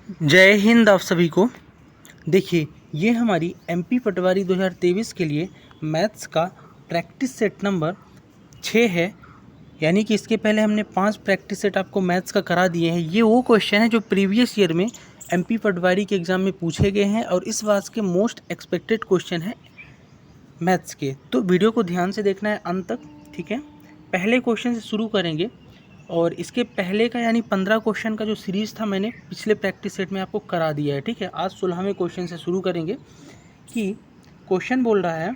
जय हिंद आप सभी को। देखिए, ये हमारी एमपी पटवारी 2023 के लिए मैथ्स का प्रैक्टिस सेट नंबर 6 है। यानी कि इसके पहले हमने 5 प्रैक्टिस सेट आपको मैथ्स का करा दिए हैं। ये वो क्वेश्चन है जो प्रीवियस ईयर में एमपी पटवारी के एग्ज़ाम में पूछे गए हैं और इस बार के मोस्ट एक्सपेक्टेड क्वेश्चन है मैथ्स के। तो वीडियो को ध्यान से देखना है अंत तक, ठीक है। पहले क्वेश्चन से शुरू करेंगे और इसके पहले का यानी 15 क्वेश्चन का जो सीरीज़ था मैंने पिछले प्रैक्टिस सेट में आपको करा दिया है, ठीक है। आज 16वें क्वेश्चन से शुरू करेंगे कि क्वेश्चन बोल रहा है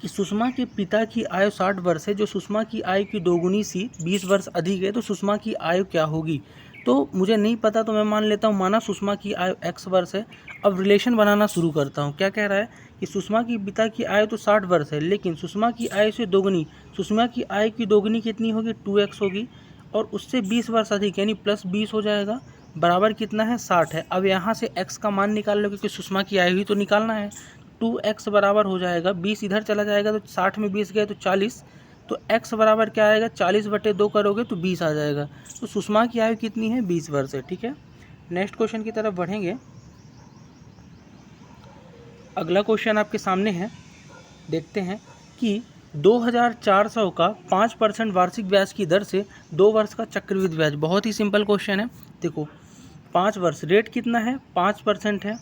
कि सुषमा के पिता की आयु 60 वर्ष है, जो सुषमा की आयु की दोगुनी सी 20 वर्ष अधिक है, तो सुषमा की आयु क्या होगी। तो मुझे नहीं पता, तो मैं मान लेता हूँ, माना सुषमा की आयु x वर्ष है। अब रिलेशन बनाना शुरू करता हूँ। क्या कह रहा है कि सुषमा की पिता की आयु तो 60 वर्ष है, लेकिन सुषमा की आयु से दोगुनी, सुषमा की आयु की दोगुनी कितनी होगी, 2x होगी, और उससे 20 वर्ष अधिक यानी +20 हो जाएगा, बराबर कितना है, 60 है। अब यहाँ से x का मान निकाल लो, क्योंकि सुषमा की आयु ही तो निकालना है। 2x बराबर हो जाएगा, 20 इधर चला जाएगा तो 60 में 20 गए तो 40, तो x बराबर क्या आएगा, 40/2 करोगे तो 20 आ जाएगा। तो सुषमा की आयु कितनी है, 20 वर्ष है, ठीक है। नेक्स्ट क्वेश्चन की तरफ बढ़ेंगे। अगला क्वेश्चन आपके सामने है, देखते हैं कि 2400 का 5% वार्षिक ब्याज की दर से 2 वर्ष का चक्रवृद्धि ब्याज। बहुत ही सिंपल क्वेश्चन है। देखो, 5 वर्ष, रेट कितना है, 5% है,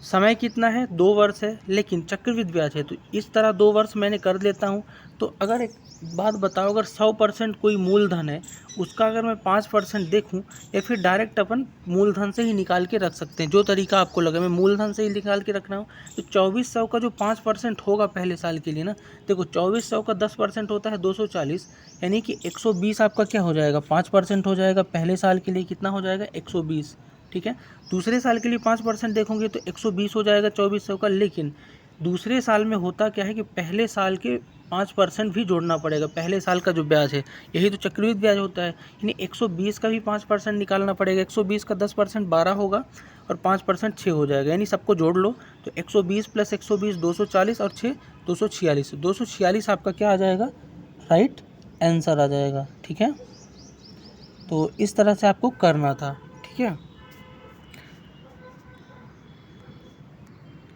समय कितना है, 2 वर्ष है, लेकिन चक्रवृद्धि ब्याज है, तो इस तरह 2 वर्ष मैंने कर देता हूँ। तो अगर एक बात बताओ, अगर 100% कोई मूलधन है, उसका अगर मैं 5% देखूँ, या फिर डायरेक्ट अपन मूलधन से ही निकाल के रख सकते हैं, जो तरीका आपको लगे। मैं मूलधन से ही निकाल के रख रहा हूँ। तो 2400 का जो 5% होगा पहले साल के लिए ना, देखो 2400 का 10% होता है 240, यानी कि 120 आपका क्या हो जाएगा, 5% हो जाएगा। पहले साल के लिए कितना हो जाएगा, 120, ठीक है। दूसरे साल के लिए 5% देखोगे तो 120 हो जाएगा 2400 का। लेकिन दूसरे साल में होता क्या है कि पहले साल के 5% भी जोड़ना पड़ेगा, पहले साल का जो ब्याज है, यही तो चक्रवृद्धि ब्याज होता है। यानी 120 का भी 5% निकालना पड़ेगा। 120 का 10% 12 होगा और 5% 6 हो जाएगा, यानी सबको जोड़ लो तो 120 + 120 240 और 6 246। 246 आपका क्या आ जाएगा, राइट आंसर आ जाएगा, ठीक है। तो इस तरह से आपको करना था, ठीक है।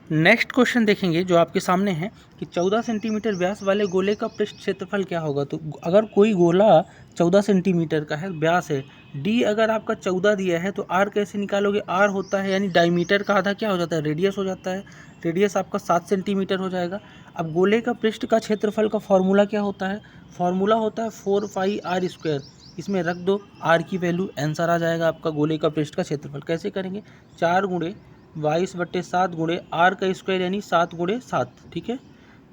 नेक्स्ट क्वेश्चन देखेंगे जो आपके सामने है कि 14 सेंटीमीटर व्यास वाले गोले का पृष्ठ क्षेत्रफल क्या होगा। तो अगर कोई गोला 14 सेंटीमीटर का है, व्यास है, डी अगर आपका 14 दिया है, तो आर कैसे निकालोगे, आर होता है यानी डायमीटर का आधा क्या हो जाता है, रेडियस हो जाता है। रेडियस आपका 7 सेंटीमीटर हो जाएगा। अब गोले का पृष्ठ का क्षेत्रफल का फॉर्मूला क्या होता है, फॉर्मूला होता है 4πr²। इसमें रख दो आर की वैल्यू, आंसर आ जाएगा आपका गोले का पृष्ठ का क्षेत्रफल। कैसे करेंगे, 4 × 22/7 गुणे आर का स्क्वायर यानी 7 × 7, ठीक है।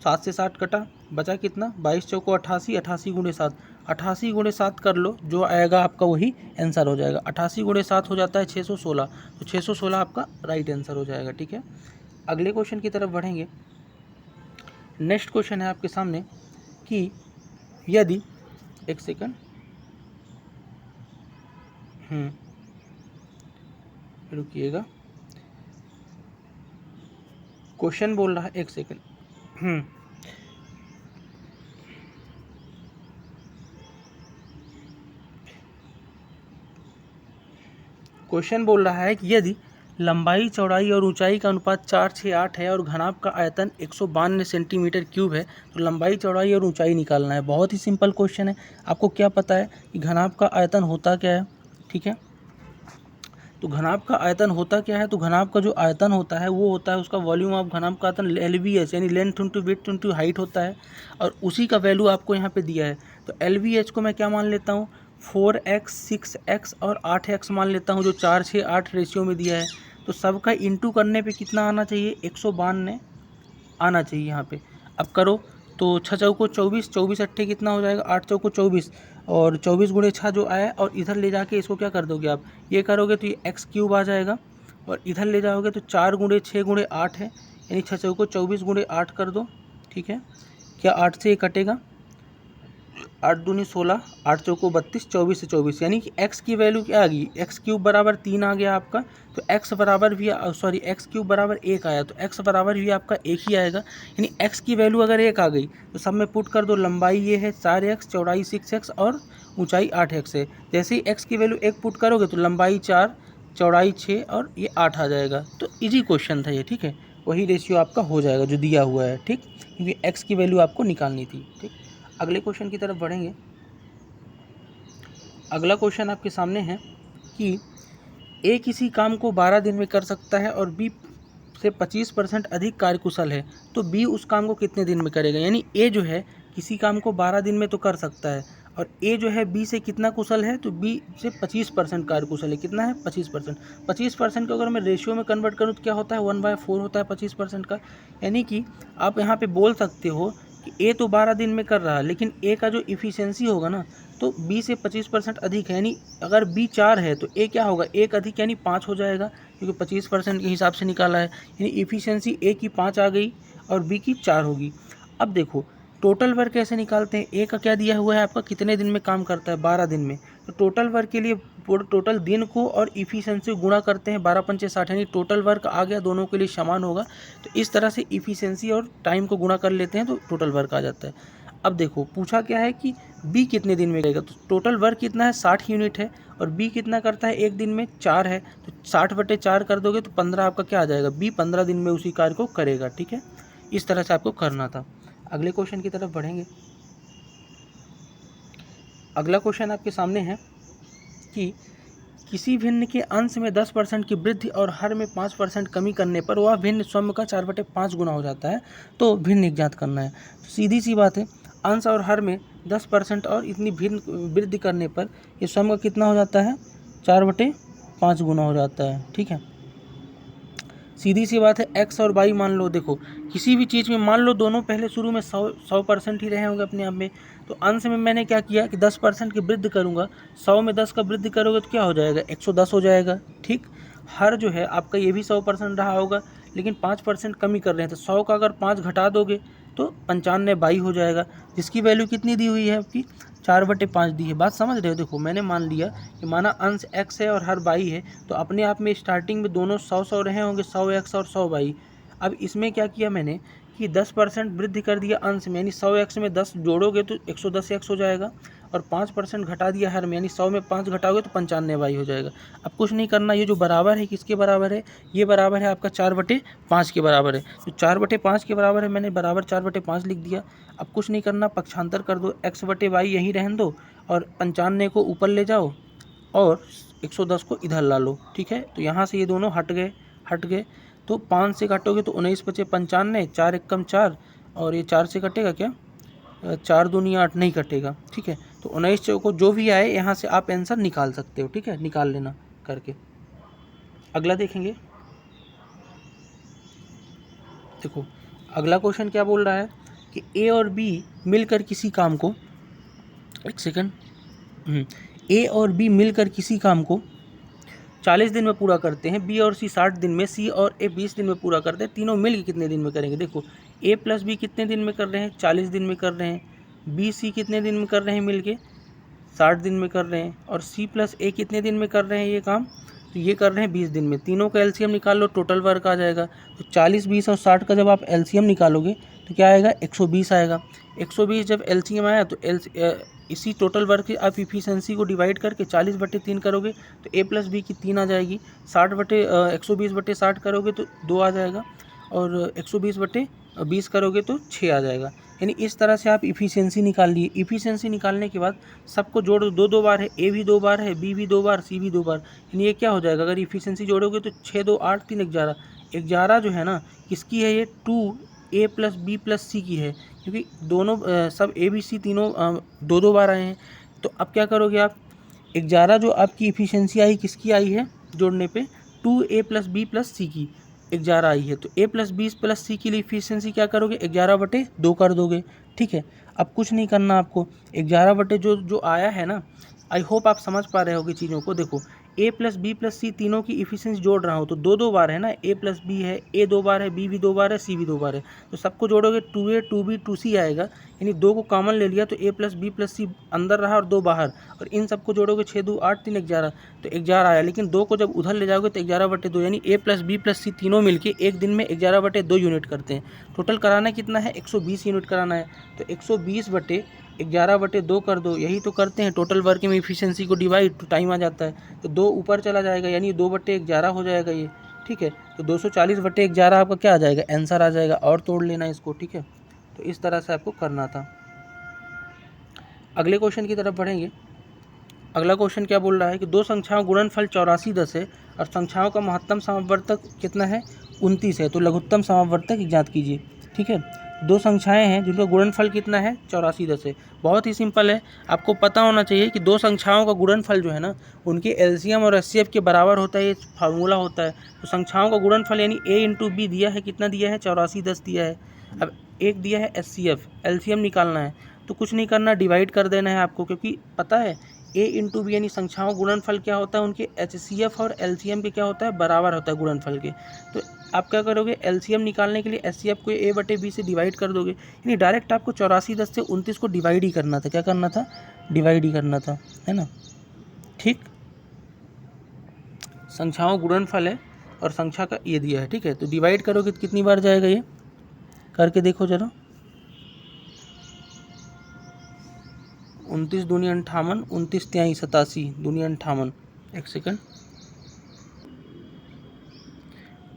7 से 7 कटा, बचा कितना, 22 चौको 88, 88 × 7, 88 × 7 कर लो, जो आएगा आपका वही आंसर हो जाएगा। 88 × 7 हो जाता है 616, तो 616 आपका राइट आंसर हो जाएगा, ठीक है। अगले क्वेश्चन की तरफ बढ़ेंगे। नेक्स्ट क्वेश्चन है आपके सामने कि यदि, एक सेकंड, रुकिएगा, क्वेश्चन बोल रहा है, एक सेकंड। क्वेश्चन बोल रहा है कि यदि लंबाई, चौड़ाई और ऊंचाई का अनुपात 4:6:8 है और घनाभ का आयतन 192 सेंटीमीटर क्यूब है, तो लंबाई, चौड़ाई और ऊंचाई निकालना है। बहुत ही सिंपल क्वेश्चन है। आपको क्या पता है कि घनाभ का आयतन होता क्या है, ठीक है। तो घनाभ का आयतन होता क्या है, तो घनाभ का जो आयतन होता है वो होता है उसका वॉल्यूम ऑफ घनाभ का आयतन, LVH यानी length into width into height होता है, और उसी का वैल्यू आपको यहाँ पे दिया है। तो LVH को मैं क्या मान लेता हूँ, 4x 6x और 8x मान लेता हूँ, जो 4:6:8 रेशियो में दिया है। तो सबका इंटू करने पे कितना आना चाहिए, 192 आना चाहिए यहाँ पे। अब करो तो 6 चौको 24, 24 अट्ठे कितना हो जाएगा, 8 चौको 24, और 24 × 6 जो आया, और इधर ले जाके इसको क्या कर दोगे आप, ये करोगे तो ये x³ आ जाएगा, और इधर ले जाओगे तो 4 × 6 × 8 है, यानी 6 चौको 24 × 8 कर दो, ठीक है। क्या 8 से ये कटेगा, 8 दूनी 16, 8 चौको 32, 24 से 24, यानी कि x की वैल्यू क्या आ गई, x³ बराबर 3 आ गया आपका। तो x बराबर भी, सॉरी, x³ बराबर 1 आया, तो x बराबर भी आपका 1 ही आएगा। यानी x की वैल्यू अगर 1 आ गई तो सब में पुट कर दो। लंबाई ये है 4x, चौड़ाई 6x और ऊंचाई 8x है। जैसे ही x की वैल्यू 1 पुट करोगे तो लंबाई 4, चौड़ाई 6 और ये 8 आ जाएगा। तो इजी क्वेश्चन था ये, ठीक है, वही रेशियो आपका हो जाएगा जो दिया हुआ है, ठीक, क्योंकि x की वैल्यू आपको निकालनी थी, ठीक। अगले क्वेश्चन की तरफ बढ़ेंगे। अगला क्वेश्चन आपके सामने है कि ए किसी काम को 12 दिन में कर सकता है और बी से 25% अधिक कार्यकुशल है, तो बी उस काम को कितने दिन में करेगा। यानी ए जो है किसी काम को 12 दिन में तो कर सकता है, और ए जो है बी से कितना कुशल है, तो बी से 25% कार्यकुशल है। कितना है, 25%। 25% को अगर मैं रेशियो में कन्वर्ट करूँ तो क्या होता है, 1/4 होता है 25% का। यानी कि आप यहाँ पे बोल सकते हो कि ए तो 12 दिन में कर रहा है, लेकिन ए का जो इफ़िशेंसी होगा ना, तो बी से 25% अधिक है। यानी अगर बी 4 है तो ए क्या होगा, 1 अधिक यानी 5 हो जाएगा, क्योंकि 25% के हिसाब से निकाला है। यानी इफ़िशेंसी ए की 5 आ गई और बी की 4 होगी। अब देखो टोटल वर्क कैसे निकालते हैं। ए का क्या दिया हुआ है आपका, कितने दिन में काम करता है, 12 दिन में। तो टोटल वर्क के लिए टोटल दिन को और इफ़िशेंसी को गुणा करते हैं, 12 पंचे 60, यानी टोटल वर्क आ गया, दोनों के लिए समान होगा। तो इस तरह से इफ़िशेंसी और टाइम को गुणा कर लेते हैं तो टोटल वर्क आ जाता है। अब देखो पूछा क्या है कि बी कितने दिन में करेगा, तो टोटल वर्क कितना है, 60 यूनिट है, और बी कितना करता है, एक दिन में 4 है, तो 60/4 कर दोगे तो 15 आपका क्या आ जाएगा, बी 15 दिन में उसी कार्य को करेगा, ठीक है। इस तरह से आपको करना था। अगले क्वेश्चन की तरफ बढ़ेंगे। अगला क्वेश्चन आपके सामने है कि किसी भिन्न के अंश में 10% की वृद्धि और हर में 5% कमी करने पर वह भिन्न स्वयं का 4/5 गुना हो जाता है, तो भिन्न ज्ञात करना है। तो सीधी सी बात है, अंश और हर में 10% और इतनी भिन्न वृद्धि करने पर ये स्वयं का कितना हो जाता है, 4/5 गुना हो जाता है, ठीक है। सीधी सी बात है, x और y मान लो, देखो किसी भी चीज़ में मान लो दोनों पहले शुरू में 100% ही रहे होंगे अपने आप में, तो अंश में मैंने क्या किया कि 10% की वृद्धि करूँगा, 100 में 10 का वृद्धि करोगे तो क्या हो जाएगा, 110 हो जाएगा, ठीक। हर जो है आपका ये भी 100% रहा होगा, लेकिन 5% कमी कर रहे हैं, तो 100 का अगर 5 घटा दोगे तो 95 हो जाएगा, जिसकी वैल्यू कितनी दी हुई है आपकी, 4/5 दी है। बात समझ रहे हो। देखो मैंने मान लिया कि माना अंश x है और हर y है, तो अपने आप में स्टार्टिंग में दोनों 100 रहे होंगे, 100x और 100y। अब इसमें क्या किया मैंने कि 10% वृद्धि कर दिया अंश में, यानी 100x में 10 जोड़ोगे तो 110x हो जाएगा, और 5% घटा दिया हर में, यानी 100 में 5 घटाओगे तो 95y हो जाएगा। अब कुछ नहीं करना, ये जो बराबर है किसके बराबर है, ये बराबर है आपका 4/5 के बराबर है। तो 4/5 के बराबर है, मैंने बराबर 4/5 लिख दिया। अब कुछ नहीं करना, पक्षांतर कर दो, x/y यहीं रहने दो और 95 को ऊपर ले जाओ और 110 को इधर ला लो, ठीक है। तो यहाँ से ये दोनों हट गए, तो 5 से काटोगे तो 19 बचे 95, 4 एकम 4, और ये 4 से कटेगा क्या, 4 दूनी 8 नहीं कटेगा, ठीक है। तो 19 को जो भी आए यहाँ से आप आंसर निकाल सकते हो, ठीक है, निकाल लेना करके। अगला देखेंगे। देखो अगला क्वेश्चन क्या बोल रहा है कि ए और बी मिलकर किसी काम को, एक सेकंड, ए और बी मिलकर किसी काम को 40 दिन में पूरा करते हैं, बी और सी 60 दिन में, सी और ए 20 दिन में पूरा करते हैं। तीनों मिल के कितने दिन में करेंगे। देखो ए प्लस बी कितने दिन में कर रहे हैं, 40 दिन में कर रहे हैं, बी सी कितने दिन में कर रहे हैं मिल के, 60 दिन में कर रहे हैं, और सी प्लस ए कितने दिन में कर रहे हैं ये काम, तो ये कर रहे हैं 20 दिन में। तीनों का एलसीएम निकाल लो, टोटल वर्क आ जाएगा। तो 40, 20 और 60 का जब आप एलसीएम निकालोगे तो क्या आएगा, 120 आएगा। 120 जब एलसीएम आया तो इसी टोटल वर्क की आप इफिशिएंसी को डिवाइड करके 40/3 करोगे तो ए प्लस बी की 3 आ जाएगी। 120/60 करोगे तो 2 आ जाएगा, और 120/20 करोगे तो 6 आ जाएगा। यानी इस तरह से आप इफिशिएंसी निकाल लिए। इफिशिएंसी निकालने के बाद सबको जोड़ दो, 2 बार है, ए भी 2 बार है, बी भी 2 बार, सी भी 2 बार, यानी ये क्या हो जाएगा, अगर इफिशिएंसी जोड़ोगे तो 6, 2, 8, 3, 11। 11 जो है ना किसकी है, ये 2 ए प्लस बी प्लस सी की है, क्योंकि दोनों सब ए बी सी तीनों 2 बार आए हैं। तो अब क्या करोगे आप, 11 जो आपकी इफिशिएंसी आई किसकी आई है जोड़ने पे, 2a प्लस बी प्लस सी की 11 आई है। तो a प्लस बी प्लस सी की लिए इफिशिएंसी क्या करोगे, 11/2 कर दोगे, ठीक है। अब कुछ नहीं करना आपको, 11 जो आया है ना, आई होप आप समझ पा रहे होगे चीज़ों को। देखो a प्लस बी प्लस सी तीनों की इफिशिएंसी जोड़ रहा हूँ तो 2 बार है ना, a प्लस बी है, a 2 बार है, b भी 2 बार है, c भी 2 बार है। तो सबको जोड़ोगे 2a 2b 2c आएगा, यानी 2 को कॉमन ले लिया तो a प्लस बी प्लस सी अंदर रहा और 2 बाहर, और इन सबको जोड़ोगे 6, 2, 8, 3, 11, तो 11 आया। लेकिन 2 को जब उधर ले जाओगे तो 11/2, यानी a प्लस बी प्लस सी तीनों मिलके एक दिन में 11/2 यूनिट करते हैं। टोटल कराना कितना है, 120 यूनिट कराना है। तो 120/2 11/2 कर दो, यही तो करते हैं, टोटल वर्किंग एफिशिएंसी को डिवाइड तो टाइम आ जाता है, तो 2 ऊपर चला जाएगा यानी 2/11 हो जाएगा ये, ठीक है। तो 240/11 आपका क्या आ जाएगा, आंसर आ जाएगा, और तोड़ लेना इसको, ठीक है। तो इस तरह से आपको करना था। अगले क्वेश्चन की तरफ बढ़ेंगे। अगला क्वेश्चन क्या बोल रहा है कि दो संख्याओं गुणनफल 8410 है और संख्याओं का महत्तम समावर्तक कितना है, 29 है, तो लघुत्तम समावर्तक ज्ञात कीजिए, ठीक है। दो संख्याएं हैं जिनका गुणनफल कितना है, 8410 है। बहुत ही सिंपल है, आपको पता होना चाहिए कि दो संख्याओं का गुणनफल जो है ना, उनके एलसीएम और एचसीएफ के बराबर होता है, ये फार्मूला होता है। तो संख्याओं का गुणनफल यानी a/b दिया है, कितना दिया है, 8410 दिया है। अब एक दिया है एचसीएफ, एलसीएम निकालना है, तो कुछ नहीं करना, डिवाइड कर देना है आपको, क्योंकि पता है a/b यानी संख्याओं गुणनफल क्या होता है, उनके एचसीएफ और एलसीएम के क्या होता है, बराबर होता है गुणनफल के। तो आप क्या करोगे, एलसीएम निकालने के लिए एचसीएफ को a/b से डिवाइड कर दोगे, यानी डायरेक्ट आपको 8410 से 29 को डिवाइड ही करना था। क्या करना था, डिवाइड ही करना था, है ना, ठीक। संख्याओं गुणनफल है और संख्या का ये दिया है, ठीक है। तो डिवाइड करोगे तो कितनी बार जाएगा, ये करके देखो जरा। 29 दूनी 58, 29 तिहाई 87, दूनी 58, एक सेकंड।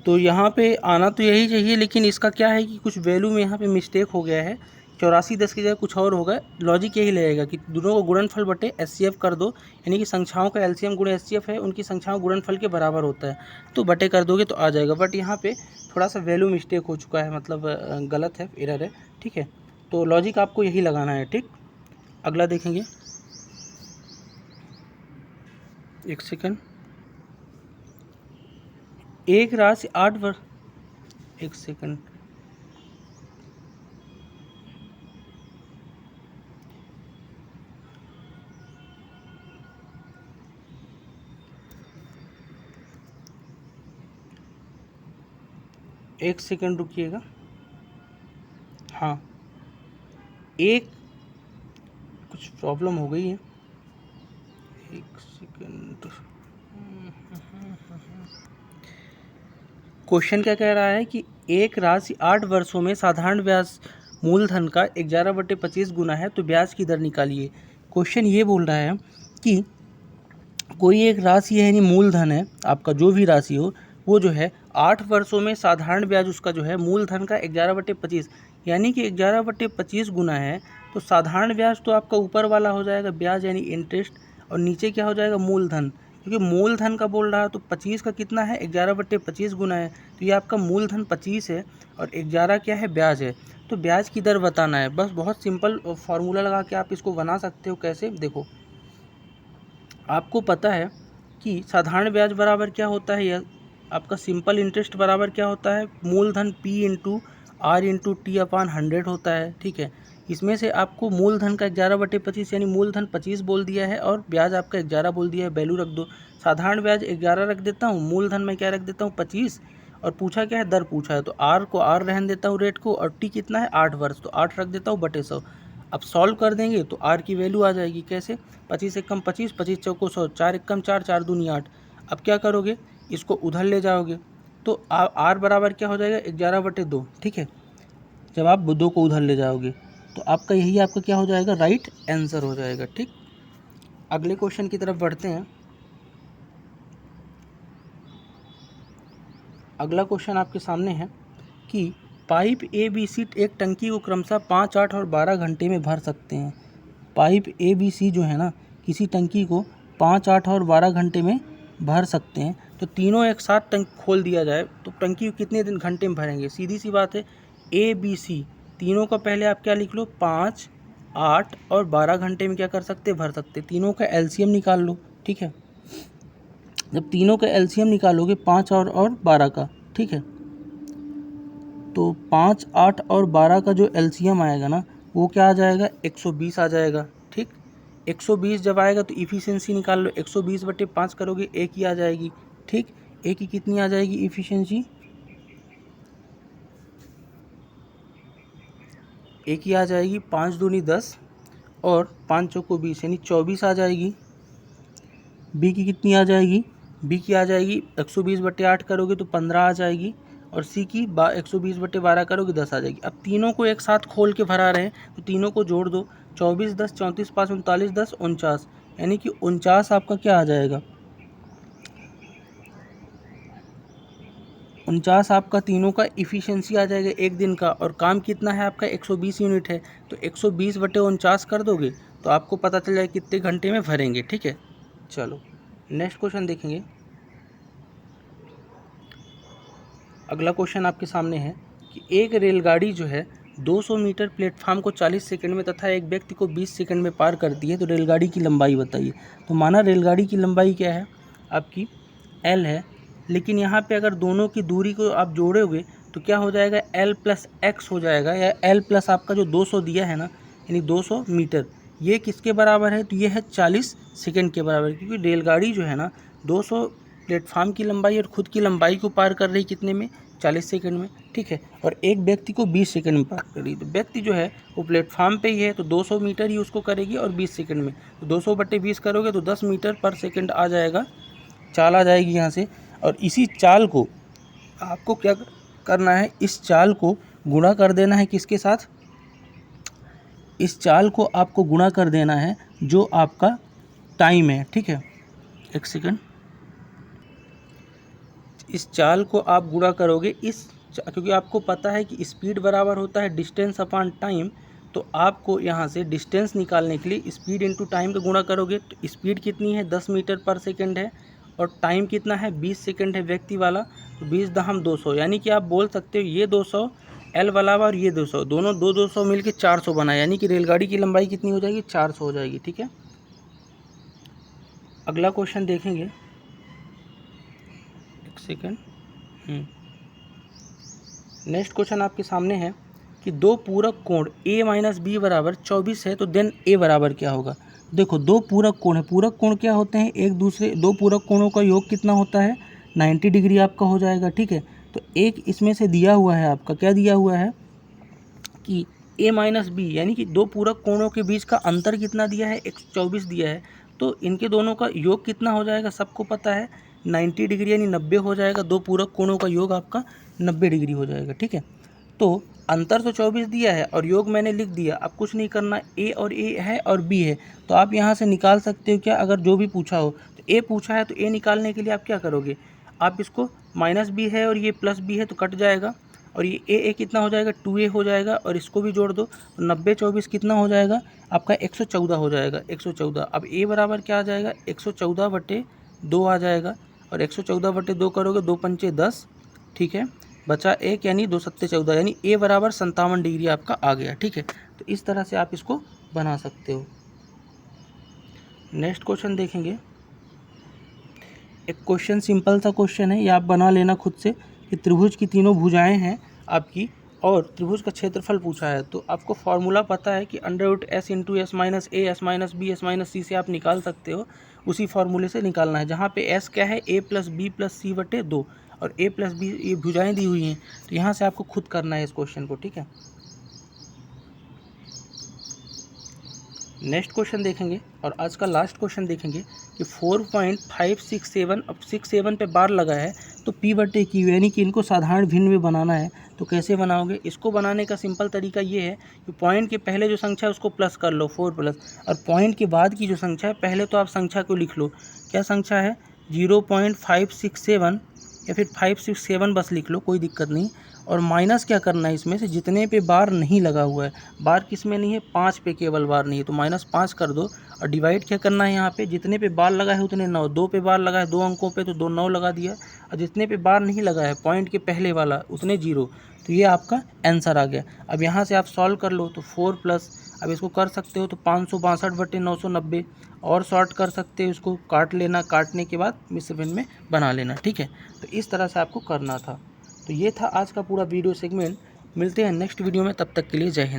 तो यहाँ पे आना तो यही चाहिए, लेकिन इसका क्या है कि कुछ वैल्यू में यहाँ पे मिस्टेक हो गया है, 8410 की जगह कुछ और होगा। लॉजिक यही लगेगा कि दोनों को गुणनफल बटे एचसीएफ कर दो, यानी कि संख्याओं का एलसीएम गुणे एचसीएफ है, उनकी संख्याओं गुणनफल के बराबर होता है, तो बटे कर दोगे तो आ जाएगा। बट यहाँ पे थोड़ा सा वैल्यू मिस्टेक हो चुका है, मतलब गलत है, एरर है, ठीक है। तो लॉजिक आपको यही लगाना है, ठीक। अगला देखेंगे, एक सेकंड। एक राशि 8 वर्ष, एक सेकंड, एक सेकंड रुकिएगा। हाँ, एक कुछ प्रॉब्लम हो गई है, एक सेकंड। क्वेश्चन क्या कह रहा है कि एक राशि 8 वर्षों में साधारण ब्याज मूलधन का 11/25 गुना है, तो ब्याज की दर निकालिए। क्वेश्चन ये बोल रहा है कि कोई एक राशि है, यानी मूलधन है आपका, जो भी राशि हो, वो जो है 8 वर्षों में साधारण ब्याज उसका जो है मूलधन का 11/25, यानी कि 11/25 गुना है, तो साधारण ब्याज तो आपका ऊपर वाला हो जाएगा ब्याज यानी इंटरेस्ट, और नीचे क्या हो जाएगा, मूलधन, क्योंकि मूलधन का बोल रहा है, तो 25 का कितना है, 11/25 गुना है, तो ये आपका मूलधन 25 है और 11 क्या है, ब्याज है। तो ब्याज की दर बताना है, बस बहुत सिंपल फार्मूला लगा के आप इसको बना सकते हो। कैसे, देखो, आपको पता है कि साधारण ब्याज बराबर क्या होता है, यह आपका सिंपल इंटरेस्ट बराबर क्या होता है, मूलधन P/R/T/100 होता है, ठीक है। इसमें से आपको मूलधन का 11/25 यानी मूलधन 25 बोल दिया है और ब्याज आपका 11 बोल दिया है, वैल्यू रख दो। साधारण ब्याज 11 रख देता हूँ, मूलधन में क्या रख देता हूँ, 25, और पूछा क्या है, दर पूछा है, तो R को R रहने देता हूँ रेट को, और T कितना है, 8 वर्ष, तो 8 रख देता हूँ बटे 100। अब सॉल्व कर देंगे तो R की वैल्यू आ जाएगी, कैसे, 25 एकम 25, 25 चौको 100, 4 एकम 4, 4 दूनी 8। अब क्या करोगे, इसको उधर ले जाओगे, तो R बराबर क्या हो जाएगा, 11/2, ठीक है। जब आप 2 को उधर ले जाओगे तो आपका यही आपका क्या हो जाएगा, राइट आंसर हो जाएगा, ठीक। अगले क्वेश्चन की तरफ बढ़ते हैं। अगला क्वेश्चन आपके सामने है कि पाइप ABC एक टंकी को क्रमशः 5, 8 और 12 घंटे में भर सकते हैं। पाइप ABC जो है ना, किसी टंकी को 5, 8 और 12 घंटे में भर सकते हैं, तो तीनों एक साथ टंकी खोल दिया जाए तो टंकी कितने दिन घंटे में भरेंगे। सीधी सी बात है, ABC तीनों का पहले आप क्या लिख लो, 5, 8 और 12 घंटे में क्या कर सकते, भर सकते। तीनों का एलसीएम निकाल लो, ठीक है। जब तीनों का एलसीएम निकालोगे 5 और 12 का, ठीक है, तो 5, 8 और 12 का जो एलसीएम आएगा ना, वो क्या आ जाएगा, 120 आ जाएगा, ठीक। 120 जब आएगा तो इफ़िशियंसी निकाल लो, 120/5 करोगे, एक ही आ जाएगी, ठीक। एक ही कितनी आ जाएगी इफ़िशियंसी, एक ही आ जाएगी, 5 दूनी 10 और 5 चौको 20, यानी 24 आ जाएगी। बी की कितनी आ जाएगी, बी की आ जाएगी 120/8 करोगे तो 15 आ जाएगी, और सी की 120/12 करोगे 10 आ जाएगी। अब तीनों को एक साथ खोल के भरा रहे हैं तो तीनों को जोड़ दो, 24 10 34 5 39 10 49, यानी कि 49 आपका क्या आ जाएगा, 49 आपका तीनों का इफ़िशियंसी आ जाएगा एक दिन का। और काम कितना है आपका 120 यूनिट है, तो 120/49 कर दोगे तो आपको पता चल जाएगा कितने घंटे में भरेंगे। ठीक है, चलो नेक्स्ट क्वेश्चन देखेंगे। अगला क्वेश्चन आपके सामने है कि एक रेलगाड़ी जो है 200 मीटर प्लेटफार्म को 40 सेकंड में तथा एक व्यक्ति को 20 सेकंड में पार करती है, तो रेलगाड़ी की लंबाई बताइए। तो माना रेलगाड़ी की लंबाई क्या है आपकी L है, लेकिन यहाँ पे अगर दोनों की दूरी को आप जोड़ोगे तो क्या हो जाएगा, L + x हो जाएगा, या L + आपका जो 200 दिया है ना, यानी 200 मीटर, ये किसके बराबर है, तो ये है 40 सेकंड के बराबर, क्योंकि रेलगाड़ी जो है ना 200 प्लेटफार्म की लंबाई और ख़ुद की लंबाई को पार कर रही कितने में, 40 सेकंड में। ठीक है, और एक व्यक्ति को 20 सेकंड में पार कर रही, तो व्यक्ति जो है वो प्लेटफार्म पे ही है तो 200 मीटर ही उसको करेगी और 20 सेकंड में, तो 200/20 करोगे तो 10 मीटर पर सेकंड आ जाएगा, चाल आ जाएगी यहाँ से। और इसी चाल को आपको क्या करना है, इस चाल को गुणा कर देना है किसके साथ, इस चाल को आपको गुणा कर देना है जो आपका टाइम है। ठीक है, एक सेकंड, इस चाल को आप गुणा करोगे क्योंकि आपको पता है कि स्पीड बराबर होता है डिस्टेंस अपॉन टाइम, तो आपको यहाँ से डिस्टेंस निकालने के लिए स्पीड इंटू टाइम का गुणा करोगे। तो स्पीड कितनी है, 10 मीटर पर सेकंड है, और टाइम कितना है, 20 सेकंड है व्यक्ति वाला, तो 20 दहम 200, यानी कि आप बोल सकते हो ये 200 L वाला और ये 200, दोनों 200 मिलके 400 बना, यानी कि रेलगाड़ी की लंबाई कितनी हो जाएगी, 400 हो जाएगी। ठीक है, अगला क्वेश्चन देखेंगे, एक सेकंड। नेक्स्ट क्वेश्चन आपके सामने है कि दो पूरक कोण A - B बराबर 24 है, तो देन A बराबर क्या होगा। देखो दो पूरक कोण है, पूरक कोण क्या होते हैं, एक दूसरे दो पूरक कोणों का योग कितना होता है, 90 डिग्री आपका हो जाएगा। ठीक है, तो एक इसमें से दिया हुआ है आपका, क्या दिया हुआ है कि A - B, यानी कि दो पूरक कोणों के बीच का अंतर कितना दिया है, 124 दिया है, तो इनके दोनों का योग कितना हो जाएगा, सबको पता है 90 डिग्री, यानी 90 हो जाएगा, दो पूरक कोणों का योग आपका 90 डिग्री हो जाएगा। ठीक है, तो अंतर तो 24 दिया है और योग मैंने लिख दिया, अब कुछ नहीं करना, A और A है और B है, तो आप यहाँ से निकाल सकते हो क्या, अगर जो भी पूछा हो, तो A पूछा है तो A निकालने के लिए आप क्या करोगे, आप इसको -B है और ये +B है तो कट जाएगा, और ये A कितना हो जाएगा, 2A हो जाएगा, और इसको भी जोड़ दो, 90 24 कितना हो जाएगा आपका, 114 हो जाएगा, 114। अब A बराबर क्या आ जाएगा, 114/2 आ जाएगा, और 114/2 करोगे, 2 पंचे 10, ठीक है, बचा 1, यानी 2 सत्ते 14, यानी A बराबर 57 डिग्री आपका आ गया। ठीक है, तो इस तरह से आप इसको बना सकते हो। नेक्स्ट क्वेश्चन देखेंगे, एक क्वेश्चन सिंपल सा क्वेश्चन है, ये आप बना लेना खुद से, कि त्रिभुज की तीनों भुजाएं हैं आपकी और त्रिभुज का क्षेत्रफल पूछा है, तो आपको फॉर्मूला पता है कि √S × S - A S - B S - C से आप निकाल सकते हो, उसी फार्मूले से निकालना है, जहाँ पे S क्या है, A + B + C/2, और A + B ये भुजाएं दी हुई हैं, तो यहाँ से आपको खुद करना है इस क्वेश्चन को। ठीक है, नेक्स्ट क्वेश्चन देखेंगे और आज का लास्ट क्वेश्चन देखेंगे कि 4.567, अब 67 पे बार लगा है तो P/Q, यानी कि इनको साधारण भिन्न में बनाना है, तो कैसे बनाओगे, इसको बनाने का सिंपल तरीका ये है कि पॉइंट के पहले जो संख्या है उसको प्लस कर लो, 4+, और पॉइंट के बाद की जो संख्या है, पहले तो आप संख्या को लिख लो, क्या संख्या है, 0.567 या फिर 567 बस लिख लो, कोई दिक्कत नहीं, और माइनस क्या करना है, इसमें से जितने पे बार नहीं लगा हुआ है, बार किस में नहीं है, 5 पे केवल बार नहीं है, तो -5 कर दो, और डिवाइड क्या करना है, यहाँ पे जितने पे बार लगा है उतने 9, 2 पे बार लगा है 2 अंकों पे तो 2 9 लगा दिया, और जितने पे बार नहीं लगा है पॉइंट के पहले वाला उतने 0, तो ये आपका आंसर आ गया। अब यहाँ से आप सॉल्व कर लो, तो 4+, अब इसको कर सकते हो तो 562/990, और शॉर्ट कर सकते हो, इसको काट लेना, काटने के बाद मिश्र भिन्न में बना लेना। ठीक है, तो इस तरह से आपको करना था। तो ये था आज का पूरा वीडियो सेगमेंट, मिलते हैं नेक्स्ट वीडियो में, तब तक के लिए जय हिंद।